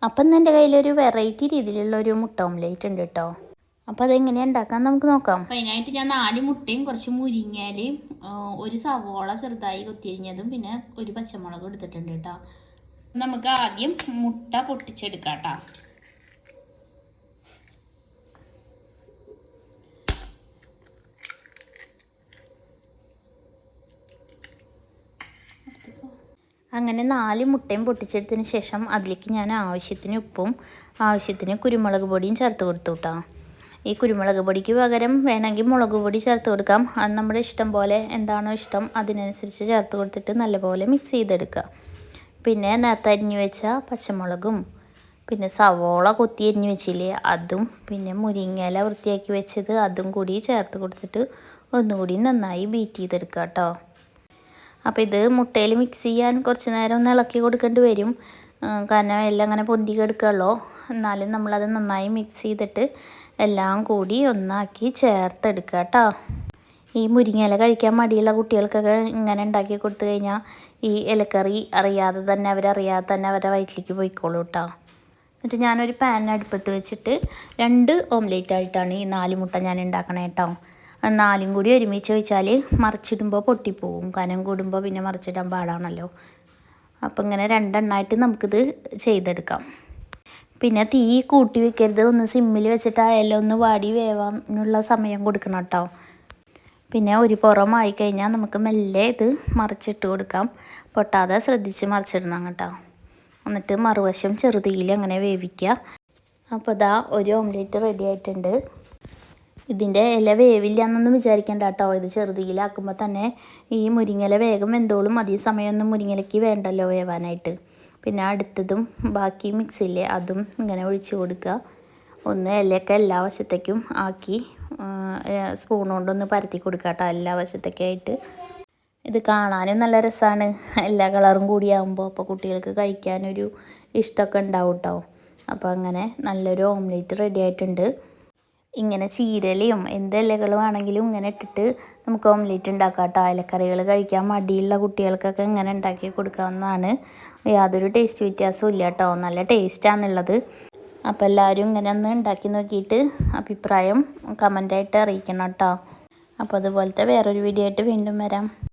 അപ്പം ഇന്ന് എൻ്റെ കയ്യിലൊരു വെറൈറ്റി രീതിയിലുള്ളൊരു മുട്ട ഓംലേറ്റ് ഉണ്ട് കേട്ടോ. അപ്പോൾ അതെങ്ങനെയാണ് ഉണ്ടാക്കാൻ നമുക്ക് നോക്കാം. അപ്പോൾ അതിനായിട്ട് ഞാൻ 4 മുട്ടയും കുറച്ച് മുരിങ്ങയിലയും ഒരു സവോള ചെറുതായി കൊത്തിയരിഞ്ഞതും പിന്നെ ഒരു പച്ചമുളക് എടുത്തിട്ടുണ്ട് കേട്ടോ. നമുക്ക് ആദ്യം മുട്ട പൊട്ടിച്ചെടുക്കാം കേട്ടോ. അങ്ങനെ 4 മുട്ടയും പൊട്ടിച്ചെടുത്തതിന് ശേഷം അതിലേക്ക് ഞാൻ ആവശ്യത്തിന് ഉപ്പും ആവശ്യത്തിന് കുരുമുളക് പൊടിയും ചേർത്ത് കൊടുത്തു കേട്ടോ. ഈ കുരുമുളക് പൊടിക്ക് പകരം വേണമെങ്കിൽ മുളക് പൊടി ചേർത്ത് കൊടുക്കാം. അത് നമ്മുടെ ഇഷ്ടം പോലെ എന്താണോ ഇഷ്ടം അതിനനുസരിച്ച് ചേർത്ത് കൊടുത്തിട്ട് നല്ലപോലെ മിക്സ് ചെയ്തെടുക്കുക. പിന്നെ നേരത്തെ അരിഞ്ഞു വെച്ച പച്ചമുളകും പിന്നെ സവോള കൊത്തി അരിഞ്ഞു വെച്ചില്ലേ അതും പിന്നെ മുരിങ്ങയില വൃത്തിയാക്കി വെച്ചത് അതും കൂടി ചേർത്ത് കൊടുത്തിട്ട് ഒന്നുകൂടി നന്നായി ബീറ്റ് ചെയ്തെടുക്കുക കേട്ടോ. അപ്പോൾ ഇത് മുട്ടയിൽ മിക്സ് ചെയ്യാൻ കുറച്ച് നേരം ഒന്ന് ഇളക്കി കൊടുക്കേണ്ടി വരും. കാരണം എല്ലാം അങ്ങനെ പൊന്തി കിടക്കുകയുള്ളൂ. എന്നാലും നമ്മളത് നന്നായി മിക്സ് ചെയ്തിട്ട് എല്ലാം കൂടി ഒന്നാക്കി ചേർത്തെടുക്കുക കേട്ടോ. ഈ മുരിങ്ങയില കഴിക്കാൻ മടിയുള്ള കുട്ടികൾക്കൊക്കെ ഇങ്ങനെ ഉണ്ടാക്കി കൊടുത്തു കഴിഞ്ഞാൽ ഈ ഇലക്കറി അവരറിയാതെ തന്നെ അവരുടെ വയറ്റിലേക്ക് പോയിക്കോളൂ കേട്ടോ. എന്നിട്ട് ഞാനൊരു പാൻ അടുപ്പത്ത് വെച്ചിട്ട് 2 ഓംലേറ്റ് ആയിട്ടാണ് ഈ 4 മുട്ട ഞാൻ ഉണ്ടാക്കണേ കേട്ടോ. 4 കൂടി ഒരുമിച്ച് വെച്ചാൽ മറിച്ചിടുമ്പോൾ പൊട്ടിപ്പോവും. കനം കൂടുമ്പോൾ പിന്നെ മറിച്ചിടാൻ പാടാണല്ലോ. അപ്പോൾ ഇങ്ങനെ 2 എണ്ണമായിട്ട് നമുക്കിത് ചെയ്തെടുക്കാം. പിന്നെ തീ കൂട്ടി വെക്കരുത്. ഒന്ന് സിമ്മിൽ വെച്ചിട്ട് എല്ലാം ഒന്ന് വാടി വേവാനുള്ള സമയം കൊടുക്കണം കേട്ടോ. പിന്നെ ഒരു പുറമായി കഴിഞ്ഞാൽ നമുക്ക് മെല്ലെ ഇത് മറിച്ചിട്ട് കൊടുക്കാം. പൊട്ടാതെ ശ്രദ്ധിച്ച് മറിച്ചിടണം കേട്ടോ. എന്നിട്ട് മറുവശം ചെറുതീയിൽ അങ്ങനെ വേവിക്കുക. അപ്പോൾ ഇതാ ഒരു ഓംലേറ്റ് റെഡി ആയിട്ടുണ്ട്. ഇതിൻ്റെ ഇല വേവില്ല എന്നൊന്നും വിചാരിക്കേണ്ട കേട്ടോ. ഇത് ചെറുതീയിലാക്കുമ്പോൾ തന്നെ ഈ മുരിങ്ങയില വേഗം വെന്തോളും. അധികം സമയമൊന്നും മുരിങ്ങയിലയ്ക്ക് വേണ്ടല്ലോ വേവാനായിട്ട്. പിന്നെ അടുത്തതും ബാക്കി മിക്സില്ലേ അതും ഇങ്ങനെ ഒഴിച്ച് കൊടുക്കുക. ഒന്ന് ഇലയൊക്കെ എല്ലാ വശത്തേക്കും ആക്കി സ്പൂൺ കൊണ്ടൊന്ന് പരത്തി കൊടുക്കുക കേട്ടോ എല്ലാ വശത്തേക്കായിട്ട്. ഇത് കാണാനും നല്ല രസമാണ് എല്ലാ കളറും കൂടിയാകുമ്പോൾ. അപ്പോൾ കുട്ടികൾക്ക് കഴിക്കാനൊരു ഇഷ്ടമൊക്കെ ഉണ്ടാവും കേട്ടോ. അപ്പോൾ അങ്ങനെ നല്ലൊരു ഓംലേറ്റ് റെഡി ആയിട്ടുണ്ട്. ഇങ്ങനെ ചീരലയും എന്ത് ഇലകളും ആണെങ്കിലും ഇങ്ങനെ ഇട്ടിട്ട് നമുക്ക് ഓംലേറ്റ് ഉണ്ടാക്കാം കേട്ടോ. ഇലക്കറികൾ കഴിക്കാൻ മടിയുള്ള കുട്ടികൾക്കൊക്കെ ഇങ്ങനെ ഉണ്ടാക്കി കൊടുക്കാവുന്നതാണ്. യാതൊരു ടേസ്റ്റ് വ്യത്യാസവും ഇല്ല കേട്ടോ. നല്ല ടേസ്റ്റാണുള്ളത്. അപ്പോൾ എല്ലാവരും ഇങ്ങനെ ഒന്ന് ഉണ്ടാക്കി നോക്കിയിട്ട് അഭിപ്രായം കമൻ്റായിട്ട് അറിയിക്കണം കേട്ടോ. അപ്പോൾ അതുപോലത്തെ വേറൊരു വീഡിയോ ആയിട്ട് വീണ്ടും വരാം.